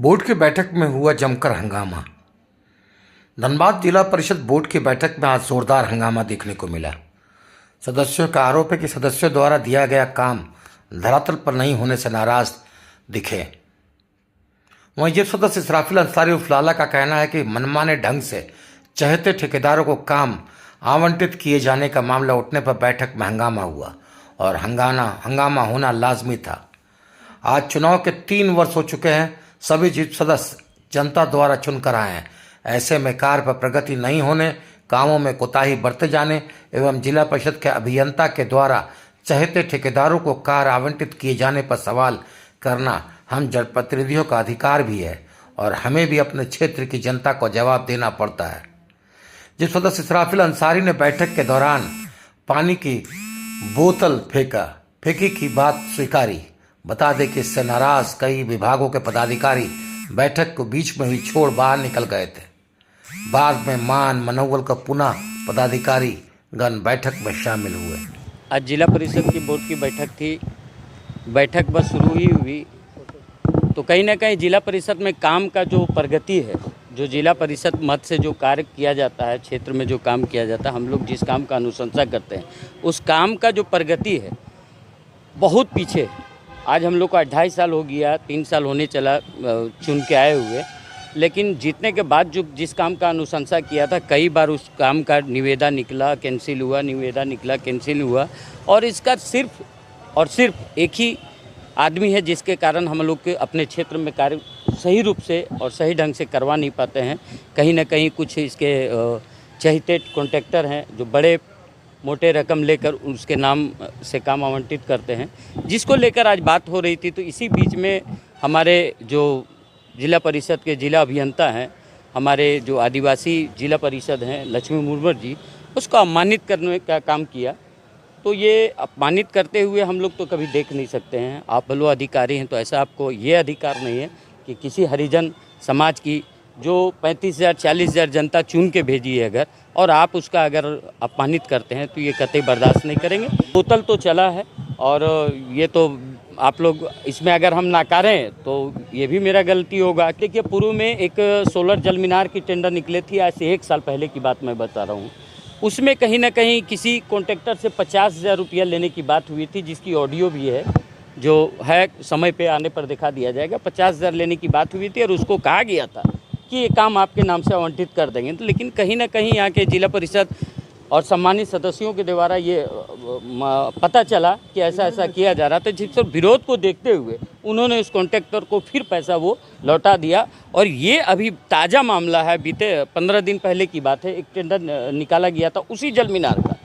Board की बैठक में हुआ जमकर हंगामा। धनबाद जिला परिषद बोर्ड की बैठक में आज जोरदार हंगामा देखने को मिला। सदस्यों का आरोप है कि सदस्यों द्वारा दिया गया काम धरातल पर नहीं होने से नाराज दिखे। वहीं ये सदस्य इसराफिल अंसारी उर्फ लाला का कहना है कि मनमाने ढंग से चहेते ठेकेदारों को काम आवंटित किए जाने का मामला उठने पर बैठक में हंगामा हुआ और हंगामा होना लाजमी था। आज चुनाव के 3 वर्ष हो चुके हैं। सभी सदस्य जनता द्वारा चुनकर आए हैं। ऐसे में कार्य पर प्रगति नहीं होने, कामों में कोताही बरते जाने एवं जिला परिषद के अभियंता के द्वारा चहेते ठेकेदारों को कार्य आवंटित किए जाने पर सवाल करना हम जनप्रतिनिधियों का अधिकार भी है और हमें भी अपने क्षेत्र की जनता को जवाब देना पड़ता है। जिस सदस्य इसराफिल अंसारी ने बैठक के दौरान पानी की बोतल फेंकी की बात स्वीकारी। बता दें कि इससे नाराज कई विभागों के पदाधिकारी बैठक को बीच में ही छोड़ बाहर निकल गए थे। बाद में मान मनोवल का पुनः पदाधिकारी गण बैठक में शामिल हुए। आज जिला परिषद की बोर्ड की बैठक थी। बैठक बस शुरू ही हुई तो कहीं ना कहीं जिला परिषद में काम का जो प्रगति है, जो जिला परिषद मद से जो कार्य किया जाता है, क्षेत्र में जो काम किया जाता है, हम लोग जिस काम का अनुशंसा करते हैं उस काम का जो प्रगति है बहुत पीछे है। आज हम लोग को 2.5 साल हो गया, 3 साल होने चला चुन के आए हुए, लेकिन जीतने के बाद जो जिस काम का अनुशंसा किया था कई बार उस काम का निविदा निकला कैंसिल हुआ, निविदा निकला कैंसिल हुआ और इसका सिर्फ और सिर्फ एक ही आदमी है जिसके कारण हम लोग के अपने क्षेत्र में कार्य सही रूप से और सही ढंग से करवा नहीं पाते हैं। कहीं ना कहीं कुछ इसके चहेते कॉन्ट्रैक्टर हैं जो बड़े मोटे रकम लेकर उसके नाम से काम आवंटित करते हैं, जिसको लेकर आज बात हो रही थी। तो इसी बीच में हमारे जो जिला परिषद के जिला अभियंता हैं, हमारे जो आदिवासी जिला परिषद हैं लक्ष्मी मुर्मू जी, उसको सम्मानित करने का काम किया। तो ये अपमानित करते हुए हम लोग तो कभी देख नहीं सकते हैं। आप भलो अधिकारी हैं तो ऐसा आपको ये अधिकार नहीं है कि किसी हरिजन समाज की जो 35,000 40,000 जनता चुन के भेजी है अगर, और आप उसका अगर अपमानित करते हैं तो ये कतई बर्दाश्त नहीं करेंगे। बोतल तो चला है और ये तो आप लोग इसमें अगर हम नाकारें तो ये भी मेरा गलती होगा। देखिए पूर्व में एक सोलर जल मीनार की टेंडर निकले थी, आज से 1 साल पहले की बात मैं बता रहा हूँ। उसमें कहीं ना कहीं किसी कॉन्ट्रैक्टर से 50,000 रुपया लेने की बात हुई थी, जिसकी ऑडियो भी है, जो है समय पे आने पर दिखा दिया जाएगा। 50,000 लेने की बात हुई थी और उसको कहा गया था कि ये काम आपके नाम से आवंटित कर देंगे। तो लेकिन कहीं ना कहीं यहाँ के जिला परिषद और सम्मानित सदस्यों के द्वारा ये पता चला कि ऐसा किया जा रहा था, जिस पर विरोध को देखते हुए उन्होंने उस कॉन्ट्रैक्टर को फिर पैसा वो लौटा दिया। और ये अभी ताज़ा मामला है, बीते 15 दिन पहले की बात है। एक टेंडर निकाला गया था उसी जल मीनार का,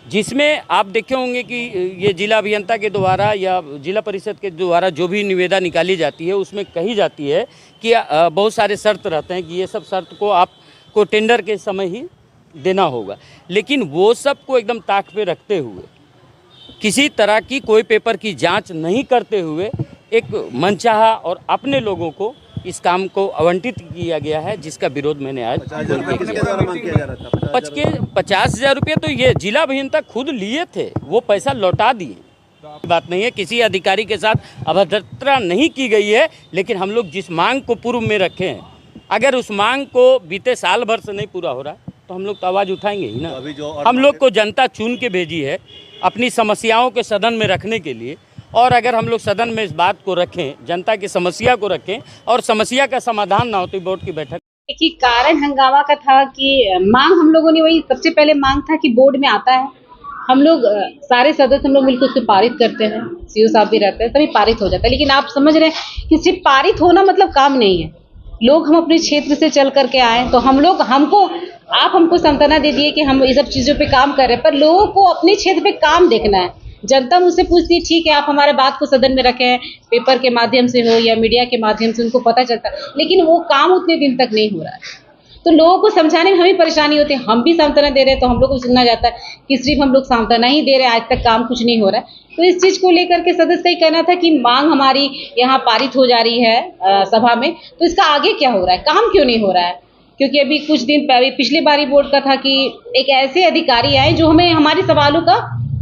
जिसमें आप देखे होंगे कि ये जिला अभियंता के द्वारा या जिला परिषद के द्वारा जो भी निविदा निकाली जाती है उसमें कही जाती है कि बहुत सारे शर्त रहते हैं कि ये सब शर्त को आपको टेंडर के समय ही देना होगा। लेकिन वो सब को एकदम ताक पे रखते हुए, किसी तरह की कोई पेपर की जांच नहीं करते हुए एक मनचाहा और अपने लोगों को इस काम को आवंटित किया गया है, जिसका विरोध मैंने आज 50,000 रुपये तो ये जिला अभियंता खुद लिए थे, वो पैसा लौटा दिए। बात नहीं है, किसी अधिकारी के साथ अभद्रता नहीं की गई है। लेकिन हम लोग जिस मांग को पूर्व में रखे हैं, अगर उस मांग को बीते साल भर से नहीं पूरा हो रहा तो हम लोग तो आवाज़ उठाएंगे ही ना। हम लोग को जनता चुन के भेजी है अपनी समस्याओं के सदन में रखने के लिए, और अगर हम लोग सदन में इस बात को रखें, जनता की समस्या को रखें और समस्या का समाधान ना होती बोर्ड की बैठक। कि कारण हंगामा का था कि मांग हम लोगों ने वही सबसे पहले मांग था कि बोर्ड में आता है, हम लोग सारे सदस्य हम लोग मिलकर उसको पारित करते हैं, सीओ साहब भी रहते हैं, तभी पारित हो जाता है। लेकिन आप समझ रहे हैं कि सिर्फ पारित होना मतलब काम नहीं है। लोग हम अपने क्षेत्र से चल करके आए तो आप हमको सांत्वना दे दिए कि हम ये सब चीज़ों पे काम कर रहे हैं, पर लोगों को अपने क्षेत्र पे काम देखना है। जनता मुझसे पूछती है ठीक है आप हमारे बात को सदन में रखें, पेपर के माध्यम से हो या मीडिया के माध्यम से उनको पता चलता है, लेकिन वो काम उतने दिन तक नहीं हो रहा है। तो लोगों को समझाने में हमें परेशानी होती है। हम भी सांत्वना दे रहे हैं तो हम लोग को सुनना जाता है कि सिर्फ हम लोग सांत्वना ही दे रहे हैं, आज तक काम कुछ नहीं हो रहा है। तो इस चीज़ को लेकर के सदस्य का ही कहना था कि मांग हमारी यहाँ पारित हो जा रही है सभा में, तो इसका आगे क्या हो रहा है, काम क्यों नहीं हो रहा है। क्योंकि अभी कुछ दिन पहले पिछली बारी बोर्ड का था कि एक ऐसे अधिकारी आए जो हमें हमारे सवालों का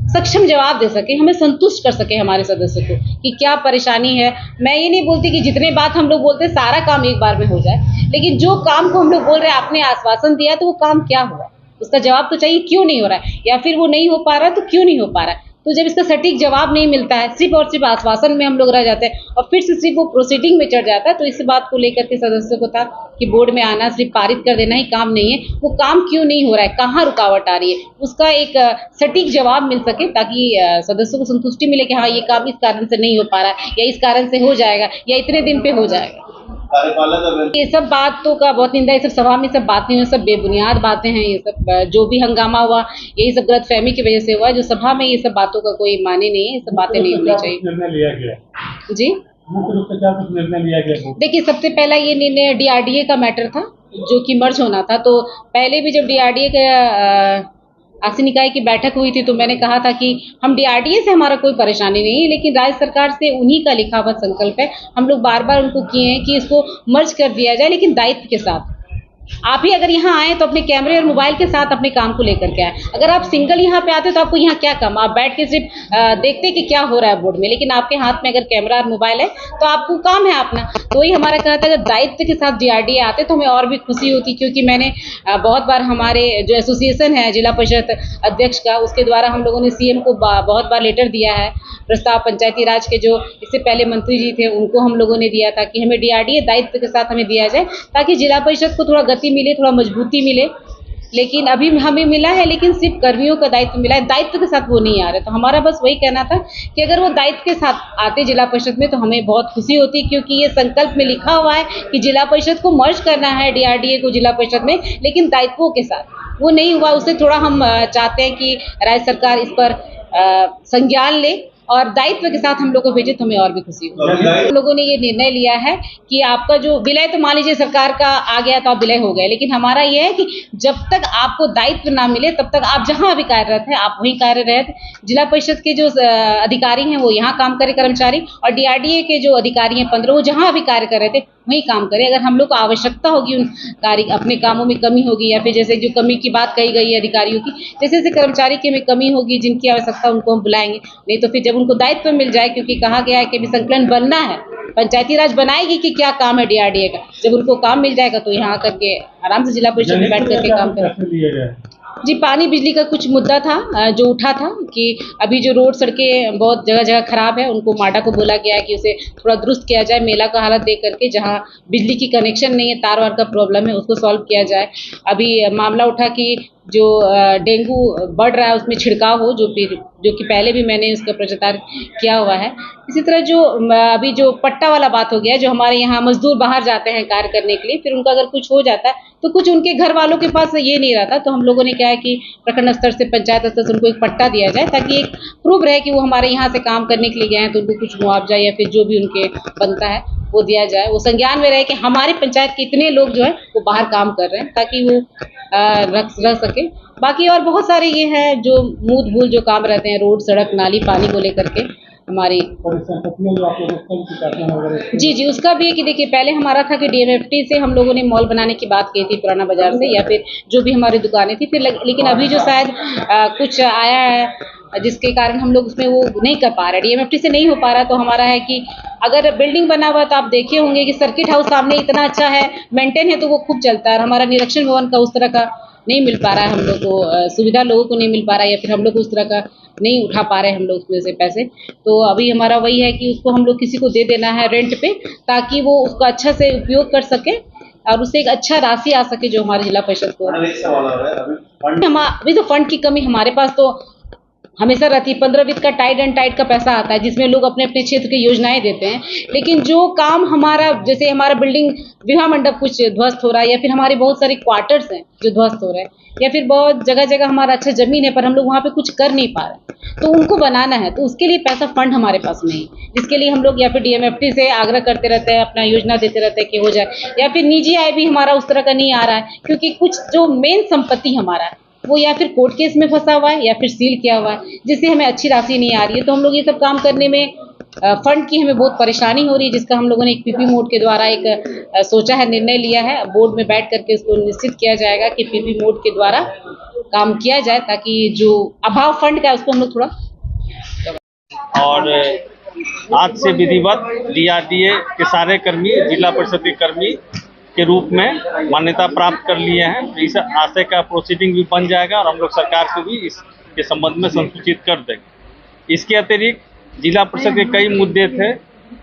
सक्षम जवाब दे सके, हमें संतुष्ट कर सके हमारे सदस्य को कि क्या परेशानी है। मैं ये नहीं बोलती कि जितने बात हम लोग बोलते हैं सारा काम एक बार में हो जाए, लेकिन जो काम को हम लोग बोल रहे हैं, आपने आश्वासन दिया तो वो काम क्या हुआ, उसका जवाब तो चाहिए, क्यों नहीं हो रहा है, या फिर वो नहीं हो पा रहा है तो क्यों नहीं हो पा रहा है। तो जब इसका सटीक जवाब नहीं मिलता है, सिर्फ और सिर्फ आश्वासन में हम लोग रह जाते हैं और फिर से सिर्फ वो प्रोसीडिंग में चढ़ जाता है, तो इस बात को लेकर के सदस्यों को था कि बोर्ड में आना सिर्फ पारित कर देना ही काम नहीं है, वो काम क्यों नहीं हो रहा है, कहाँ रुकावट आ रही है, उसका एक सटीक जवाब मिल सके, ताकि सदस्यों को संतुष्टि मिले कि हाँ ये काम इस कारण से नहीं हो पा रहा है, या इस कारण से हो जाएगा, या इतने दिन पे हो जाएगा। ये सब बातों का बहुत निंदा, ये सब सभा में सब बातें हुई, सब बेबुनियाद बातें हैं, ये सब जो भी हंगामा हुआ यही सब गलतफहमी की वजह से हुआ, जो सभा में ये सब बातों का कोई माने नहीं है, ये सब बातें नहीं होनी चाहिए। निर्णय लिया गया जी मुख्य रूप से क्या कुछ निर्णय लिया गया? देखिए, सबसे पहला ये निर्णय डीआरडीए का मैटर था, जो कि मर्ज होना था। तो पहले भी जब डीआरडीए का आसिन निकाय की बैठक हुई थी तो मैंने कहा था कि हम डीआरडीए से हमारा कोई परेशानी नहीं है, लेकिन राज्य सरकार से उन्हीं का लिखा हुआ संकल्प है, हम लोग बार बार उनको किए हैं कि इसको मर्ज कर दिया जाए, लेकिन दायित्व के साथ। आप ही अगर यहाँ आए तो अपने कैमरे और मोबाइल के साथ अपने काम को लेकर के आए। अगर आप सिंगल यहाँ पे आते तो आपको यहाँ क्या काम, आप बैठ के सिर्फ देखते कि क्या हो रहा है बोर्ड में, लेकिन आपके हाथ में अगर कैमरा और मोबाइल है तो आपको काम है अपना। तो वही हमारा कहना था, अगर दायित्व के साथ डीआरडीए आते तो हमें और भी खुशी होती, क्योंकि मैंने बहुत बार हमारे जो एसोसिएशन है जिला परिषद अध्यक्ष का, उसके द्वारा हम लोगों ने सीएम को बहुत बार लेटर दिया है, प्रस्ताव पंचायती राज के जो इससे पहले मंत्री जी थे उनको हम लोगों ने दिया था कि हमें डीआरडीए दायित्व के साथ हमें दिया जाए, ताकि जिला परिषद को थोड़ा गति मिले, थोड़ा मजबूती मिले। लेकिन अभी हमें मिला है, लेकिन सिर्फ कर्मियों का दायित्व मिला है, दायित्व के साथ वो नहीं आ रहे। तो हमारा बस वही कहना था कि अगर वो दायित्व के साथ आते जिला परिषद में तो हमें बहुत खुशी होती, क्योंकि ये संकल्प में लिखा हुआ है कि जिला परिषद को मर्ज करना है डीआरडीए को जिला परिषद में, लेकिन दायित्वों के साथ वो नहीं हुआ। उससे थोड़ा हम चाहते हैं कि राज्य सरकार इस पर संज्ञान ले और दायित्व के साथ हम लोग को भेजे तो हमें और भी खुशी होगी। हम लोगों ने ये निर्णय लिया है कि आपका जो विलय, तो मान लीजिए सरकार का आ गया तो आप विलय हो गए, लेकिन हमारा ये है कि जब तक आपको दायित्व ना मिले तब तक आप जहां भी कार्यरत है आप वहीं कार्यरत। जिला परिषद के जो अधिकारी हैं वो यहाँ काम करे कर्मचारी, और डीआरडीए के जो अधिकारी हैं 15 वो जहाँ भी कार्य कर रहे थे वहीं काम करें। अगर हम लोग को आवश्यकता होगी उन कार्य अपने कामों में कमी होगी, या फिर जैसे जो कमी की बात कही गई है अधिकारियों की, जैसे जैसे कर्मचारी की हमें कमी होगी जिनकी आवश्यकता उनको हम बुलाएंगे, नहीं तो फिर जब उनको दायित्व मिल जाए, क्योंकि कहा गया है कि अभी संकलन बनना है, पंचायती राज बनाएगी कि क्या काम है डीआरडीए का, जब उनको काम मिल जाएगा तो यहाँ करके आराम से जिला परिषद में बैठ करके काम करें। जी, पानी बिजली का कुछ मुद्दा था जो उठा था कि अभी जो रोड सड़कें बहुत जगह जगह खराब है, उनको माडा को बोला गया है कि उसे थोड़ा दुरुस्त किया जाए, मेला का हालत देख करके, जहां बिजली की कनेक्शन नहीं है, तार वार का प्रॉब्लम है, उसको सॉल्व किया जाए। अभी मामला उठा कि जो डेंगू बढ़ रहा है उसमें छिड़काव हो, जो कि पहले भी मैंने उसका प्रचार किया हुआ है। इसी तरह जो अभी जो पट्टा वाला बात हो गया, जो हमारे यहाँ मजदूर बाहर जाते हैं कार्य करने के लिए, फिर उनका अगर कुछ हो जाता है तो कुछ उनके घर वालों के पास ये नहीं रहता, तो हम लोगों ने क्या है कि प्रखंड स्तर से, पंचायत स्तर से उनको एक पट्टा दिया जाए, ताकि एक प्रूफ रहे कि वो हमारे यहाँ से काम करने के लिए गए हैं, तो उनको कुछ मुआवजा या फिर जो भी उनके बनता है वो दिया जाए। वो संज्ञान में रहे कि हमारे पंचायत के इतने लोग जो है वो बाहर काम कर रहे हैं, ताकि वो रह सके। बाकी और बहुत सारे ये हैं जो मूल भूल जो काम रहते हैं, रोड, सड़क, नाली, पानी को लेकर के हमारी। जी, उसका भी है कि देखिए, पहले हमारा था कि डीएमएफटी से हम लोगों ने मॉल बनाने की बात की थी पुराना बाजार से, या फिर जो भी हमारी दुकानें थी, फिर लेकिन अभी जो शायद कुछ आया है जिसके कारण हम लोग उसमें वो नहीं कर पा रहे, डीएमएफटी से नहीं हो पा रहा। तो हमारा है कि अगर बिल्डिंग बना हुआ, तो आप देखे होंगे कि सर्किट हाउस सामने इतना अच्छा है, मेंटेन है, तो वो खूब चलता है। हमारा निरीक्षण भवन का उस तरह का नहीं मिल पा रहा है, हम लोग को सुविधा लोगों को नहीं मिल पा रहा है, या फिर हम लोग उस तरह का नहीं उठा पा रहे हैं हम लोग उसमें से पैसे। तो अभी हमारा वही है कि उसको हम लोग किसी को दे देना है रेंट पे, ताकि वो उसका अच्छा से उपयोग कर सके और उससे एक अच्छा राशि आ सके जो हमारे जिला परिषद को। अभी तो फंड की कमी हमारे पास तो हमेशा रहती है। 15 वित्त का टाइट एंड टाइट का पैसा आता है, जिसमें लोग अपने अपने क्षेत्र की योजनाएं देते हैं, लेकिन जो काम हमारा, जैसे हमारा बिल्डिंग विवाह मंडप कुछ ध्वस्त हो रहा है, या फिर हमारे बहुत सारे क्वार्टर्स हैं जो ध्वस्त हो रहे हैं, या फिर बहुत जगह जगह हमारा अच्छा जमीन है पर हम लोग वहाँ पे कुछ कर नहीं पा रहे, तो उनको बनाना है, तो उसके लिए पैसा फंड हमारे पास नहीं है, जिसके लिए हम लोग या फिर डीएमएफटी से आग्रह करते रहते हैं, अपना योजना देते रहते हैं कि हो जाए, या फिर निजी आय भी हमारा उस तरह का नहीं आ रहा है, क्योंकि कुछ जो मेन संपत्ति हमारा है वो या फिर कोर्ट केस में फंसा हुआ है या फिर सील किया हुआ है, जिससे हमें अच्छी राशि नहीं आ रही है। तो हम लोग ये सब काम करने में फंड की हमें बहुत परेशानी हो रही है, जिसका हम लोगों ने एक पीपी मोड के द्वारा एक सोचा है, निर्णय लिया है, बोर्ड में बैठ करके उसको निश्चित किया जाएगा कि पीपी मोड के द्वारा काम किया जाए ताकि जो अभाव फंड का है उसको हम लोग थोड़ा। और आज से विधिवत डीआरडीए के सारे कर्मी जिला परिषद के कर्मी के रूप में मान्यता प्राप्त कर लिए हैं। इस आशय का प्रोसीडिंग भी बन जाएगा और हम लोग सरकार को भी इसके संबंध में संसूचित कर देंगे। इसके अतिरिक्त जिला परिषद के कई मुद्दे थे,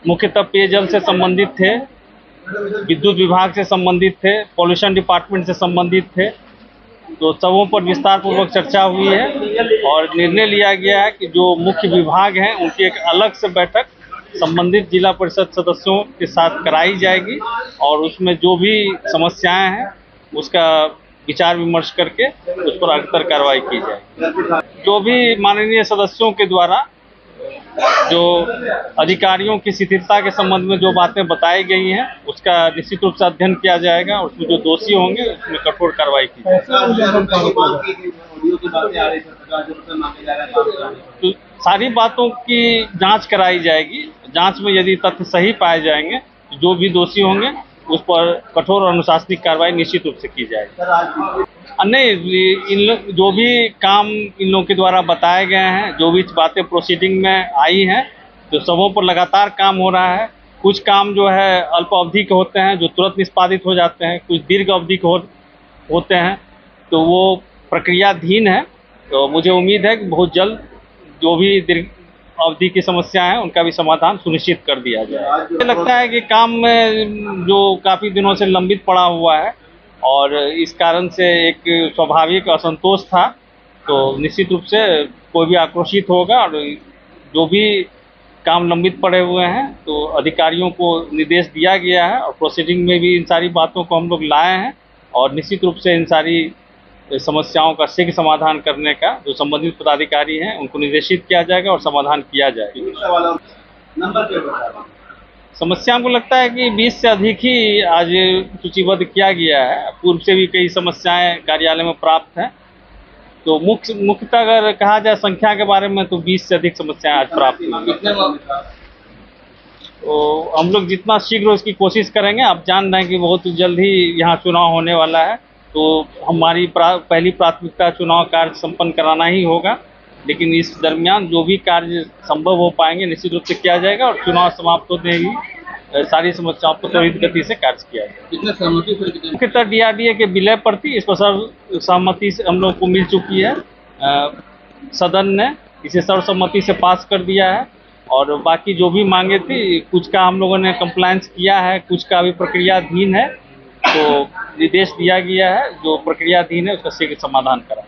मुख्यतः पेयजल से संबंधित थे, विद्युत विभाग से संबंधित थे, पॉल्यूशन डिपार्टमेंट से संबंधित थे। तो सबों पर विस्तार पूर्वक चर्चा हुई है और निर्णय लिया गया है कि जो मुख्य विभाग हैं उनकी एक अलग से बैठक संबंधित जिला परिषद सदस्यों के साथ कराई जाएगी और उसमें जो भी समस्याएं हैं उसका विचार विमर्श करके उस पर अग्रतर कार्रवाई की जाएगी। जो भी माननीय सदस्यों के द्वारा जो अधिकारियों की शिथिलता के संबंध में जो बातें बताई गई हैं उसका निश्चित रूप से अध्ययन किया जाएगा और उसमें जो दोषी होंगे उसमें कठोर कार्रवाई की जाएगी। तो सारी बातों की जांच कराई जाएगी। जांच में यदि तथ्य सही पाए जाएंगे तो जो भी दोषी होंगे उस पर कठोर और अनुशासनिक कार्रवाई निश्चित रूप से की जाएगी। नहीं, जो भी काम इन लोगों के द्वारा बताए गए हैं, जो भी बातें प्रोसीडिंग में आई हैं, तो सबों पर लगातार काम हो रहा है। कुछ काम जो है अल्प अवधि के होते हैं जो तुरंत निष्पादित हो जाते हैं, कुछ दीर्घ अवधि के होते हैं, तो वो प्रक्रियाधीन है। तो मुझे उम्मीद है कि बहुत जल्द जो भी दीर्घ अवधि की समस्या है उनका भी समाधान सुनिश्चित कर दिया जाए। मुझे लगता है कि काम में जो काफ़ी दिनों से लंबित पड़ा हुआ है और इस कारण से एक स्वाभाविक असंतोष था, तो निश्चित रूप से कोई भी आक्रोशित होगा और जो भी काम लंबित पड़े हुए हैं तो अधिकारियों को निर्देश दिया गया है और प्रोसीडिंग में भी इन सारी बातों को हम लोग लाए हैं और निश्चित रूप से इन सारी समस्याओं का शीघ्र समाधान करने का जो संबंधित पदाधिकारी हैं उनको निर्देशित किया जाएगा और समाधान किया जाएगा। समस्या हमको लगता है कि 20 से अधिक ही आज सूचीबद्ध किया गया है। पूर्व से भी कई समस्याएं कार्यालय में प्राप्त हैं, तो मुख्यतः अगर कहा जाए संख्या के बारे में तो 20 से अधिक समस्याएं आज प्राप्त हुई। तो हम लोग जितना शीघ्र उसकी कोशिश करेंगे। आप जान रहे हैं कि बहुत जल्द ही यहाँ चुनाव होने वाला है, तो हमारी पहली प्राथमिकता चुनाव कार्य संपन्न कराना ही होगा, लेकिन इस दरमियान जो भी कार्य संभव हो पाएंगे निश्चित रूप से किया जाएगा और चुनाव समाप्त होते ही सारी समस्याओं को त्वरित गति से कार्य किया जाएगा। मुख्यतः डीआरडीए के विलय प्रति इस पर सर्वसम्मति से हम लोग को मिल चुकी है। सदन ने इसे सर्वसम्मति से पास कर दिया है और बाकी जो भी मांगे थी कुछ का हम लोगों ने कंप्लायंस किया है, कुछ का अभी प्रक्रियाधीन है, तो निर्देश दिया गया है जो प्रक्रियाधीन है उसका शीघ्र समाधान करा।